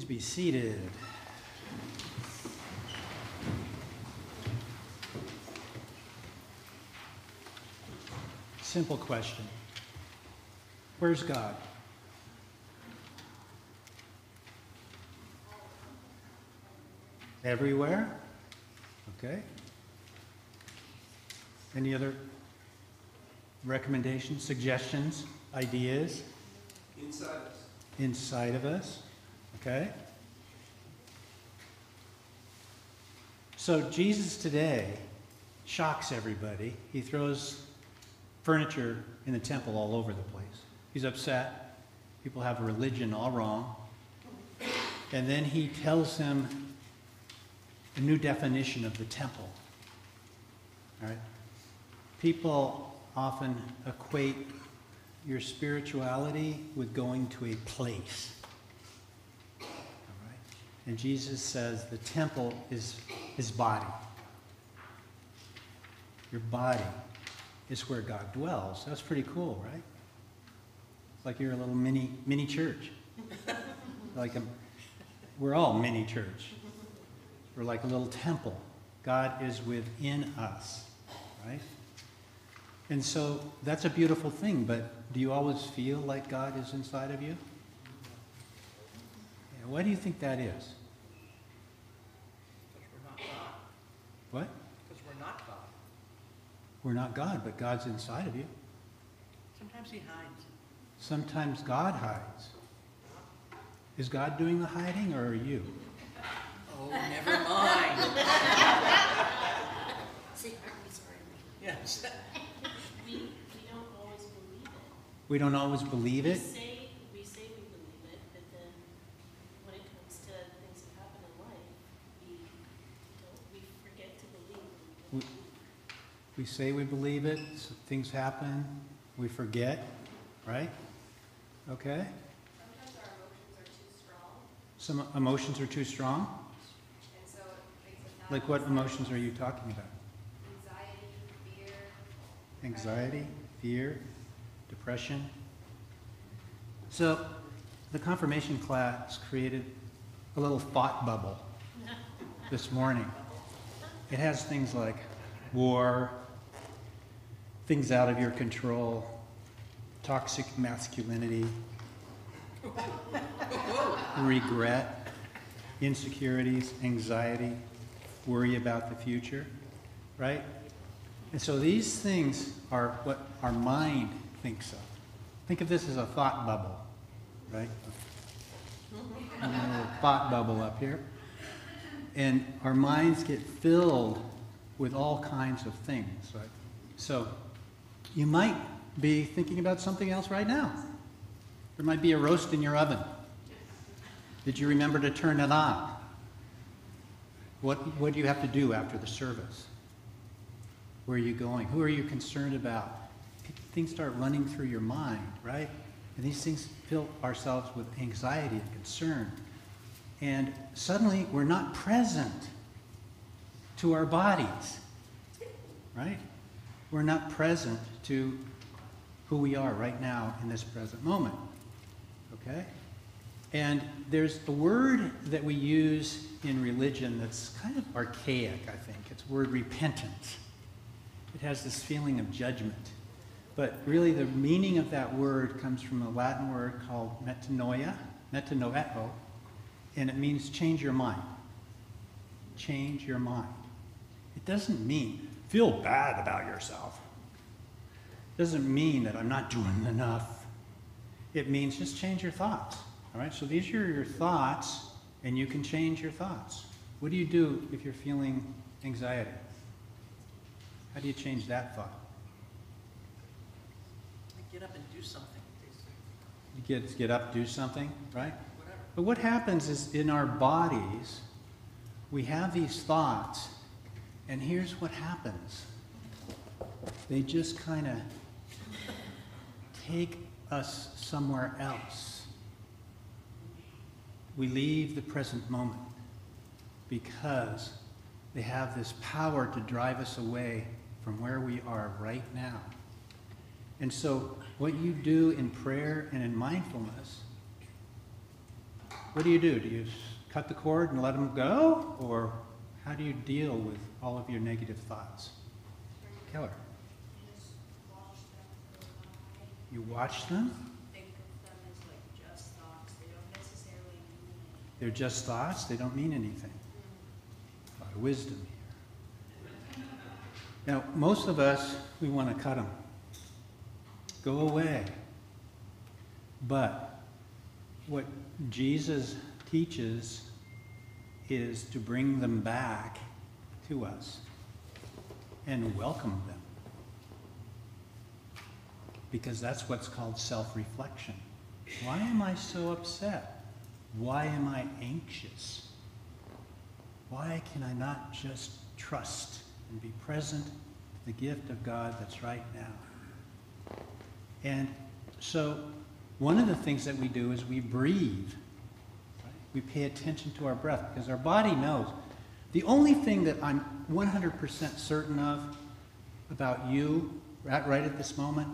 Please be seated. Simple question. Where's God? Everywhere? Okay. Any other recommendations, suggestions, ideas? Inside us. Inside of us. Okay. So Jesus today shocks everybody. He throws furniture in the temple all over the place. He's upset. People have religion all wrong. And then he tells them a new definition of the temple. All right? People often equate your spirituality with going to a place. All right? And Jesus says the temple is his body. Your body is where God dwells. That's pretty cool, right? It's like you're a little mini church. We're all mini church. We're like a little temple. God is within us, right? And so that's a beautiful thing, but do you always feel like God is inside of you? Yeah, why do you think that is? Because we're not God. What? Because we're not God. We're not God, but God's inside of you. Sometimes he hides. Sometimes God hides. Is God doing the hiding, or are you? Oh, never mind. See, I'm sorry. Yes. We don't always believe it. We don't always believe it. We say we believe it, but then when it comes to things that happen in life, we forget to believe. We say we believe it, so things happen, we forget, right? Okay? Sometimes our emotions are too strong, Some emotions are too strong. and so it makes us not. Like what emotions are you talking about? Anxiety, fear. Anxiety, fear, depression. So the confirmation class created a little thought bubble this morning. It has things like war, things out of your control, toxic masculinity, regret, insecurities, anxiety, worry about the future, right? And so these things are what our mind thinks of. Think of this as a thought bubble, right? A little thought bubble up here. And our minds get filled with all kinds of things, right? So you might be thinking about something else right now. There might be a roast in your oven. Did you remember to turn it on? What do you have to do after the service? Where are you going? Who are you concerned about? Things start running through your mind, right? And these things fill ourselves with anxiety and concern. And suddenly we're not present to our bodies, right? We're not present to who we are right now in this present moment, okay? And there's a word that we use in religion that's kind of archaic, I think. It's the word repentance. It has this feeling of judgment. But really the meaning of that word comes from a Latin word called metanoia, metanoeo, and it means change your mind. Change your mind. It doesn't mean feel bad about yourself. It doesn't mean that I'm not doing enough. It means just change your thoughts. All right, so these are your thoughts, and you can change your thoughts. What do you do if you're feeling anxiety? How do you change that thought? Get up and do something. You get up, do something, right? Whatever. But what happens is in our bodies, we have these thoughts, and here's what happens. They just kind of take us somewhere else. We leave the present moment because they have this power to drive us away from where we are right now. And so what you do in prayer and in mindfulness what do? Do you cut the cord and let them go? Or how do you deal with all of your negative thoughts? Keller, Just watch them go by. you watch them? Think of them as like just thoughts. They don't necessarily mean anything. They're just thoughts. They don't mean anything. A lot of wisdom here. Now, most of us, we want to cut them. Go away. But what Jesus teaches is to bring them back to us and welcome them. Because that's what's called self-reflection. Why am I so upset? Why am I anxious? Why can I not just trust and be present to the gift of God that's right now? And so one of the things that we do is we breathe. Right? We pay attention to our breath because our body knows. The only thing that I'm 100% certain of about you right at this moment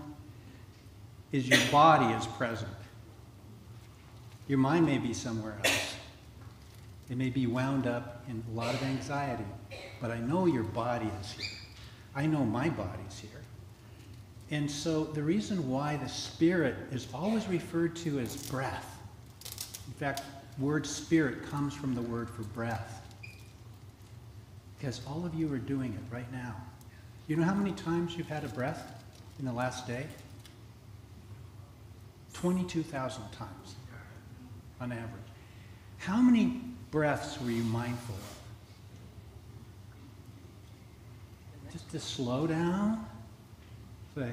is your body is present. Your mind may be somewhere else. It may be wound up in a lot of anxiety, but I know your body is here. I know my body's here. And so the reason why the Spirit is always referred to as breath, in fact, word spirit comes from the word for breath, because all of you are doing it right now. You know how many times you've had a breath in the last day? 22,000 times on average. How many breaths were you mindful of? Just to slow down. Say,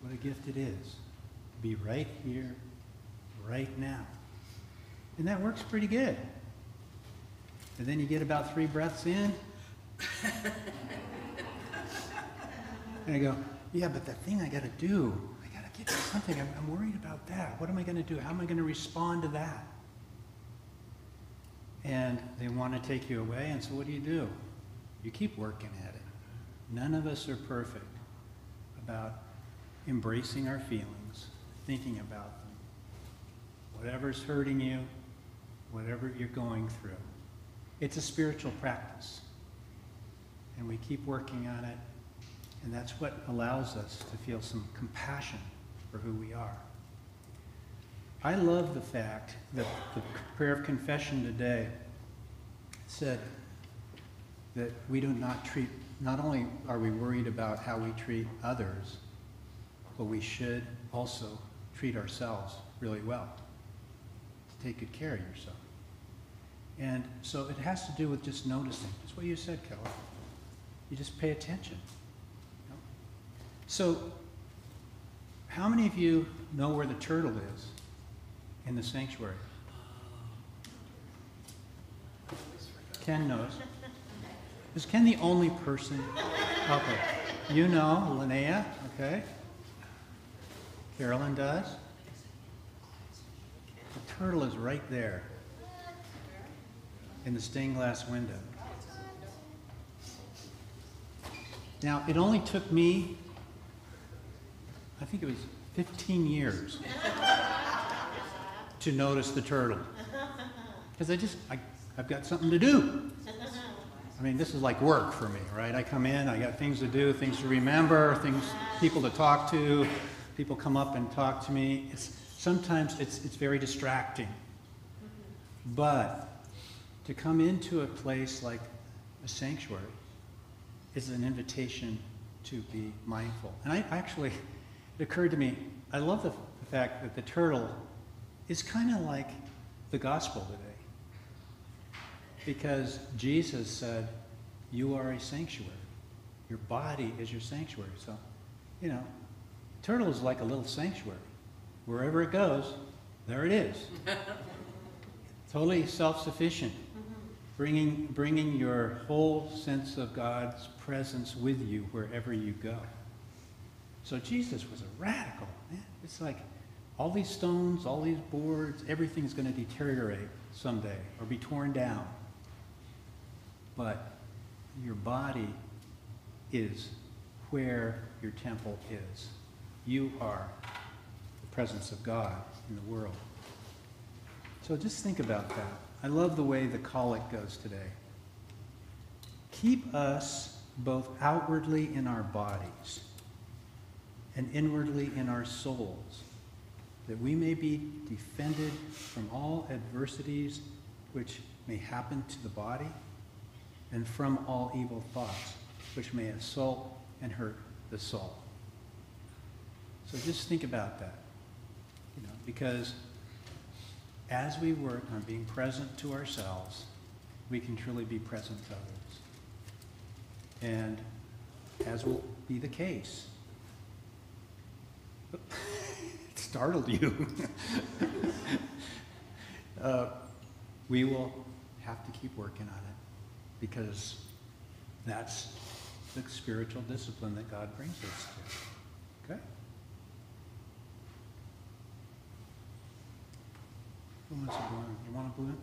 what a gift it is to be right here, right now. And that works pretty good. And then you get about 3 breaths in. And I go, yeah, but the thing I got to do, I got to get to something. I'm worried about that. What am I going to do? How am I going to respond to that? And they want to take you away, and so what do? You keep working at it. None of us are perfect about embracing our feelings, thinking about them. Whatever's hurting you, whatever you're going through. It's a spiritual practice. And we keep working on it, and that's what allows us to feel some compassion for who we are. I love the fact that the prayer of confession today said that we do not treat, not only are we worried about how we treat others, but we should also treat ourselves really well. To take good care of yourself. And so it has to do with just noticing. That's what you said, Keller. You just pay attention. You know? So, how many of you know where the turtle is in the sanctuary? Ken knows. Is Ken the only person? Okay. You know, Linnea, okay. Carolyn does. The turtle is right there in the stained glass window. Now, it only took me, I think it was 15 years to notice the turtle. Because I've got something to do. I mean, this is like work for me, right? I come in, I got things to do, things to remember, people to talk to, people come up and talk to me. Sometimes it's very distracting. But to come into a place like a sanctuary is an invitation to be mindful. And it occurred to me, I love the fact that the turtle is kind of like the gospel today. Because Jesus said, you are a sanctuary. Your body is your sanctuary. So, you know, turtle is like a little sanctuary. Wherever it goes, there it is. Totally self-sufficient. Bringing your whole sense of God's presence with you wherever you go. So Jesus was a radical, man. It's like all these stones, all these boards, everything's going to deteriorate someday or be torn down. But your body is where your temple is. You are the presence of God. in the world. So just think about that. I love the way the collect goes today. Keep us both outwardly in our bodies and inwardly in our souls, that we may be defended from all adversities which may happen to the body, and from all evil thoughts which may assault and hurt the soul. So just think about that, because as we work on being present to ourselves, we can truly be present to others. And as will be the case, it startled you. We will have to keep working on it, because that's the spiritual discipline that God brings us to. Okay? Who wants a balloon? You want a balloon?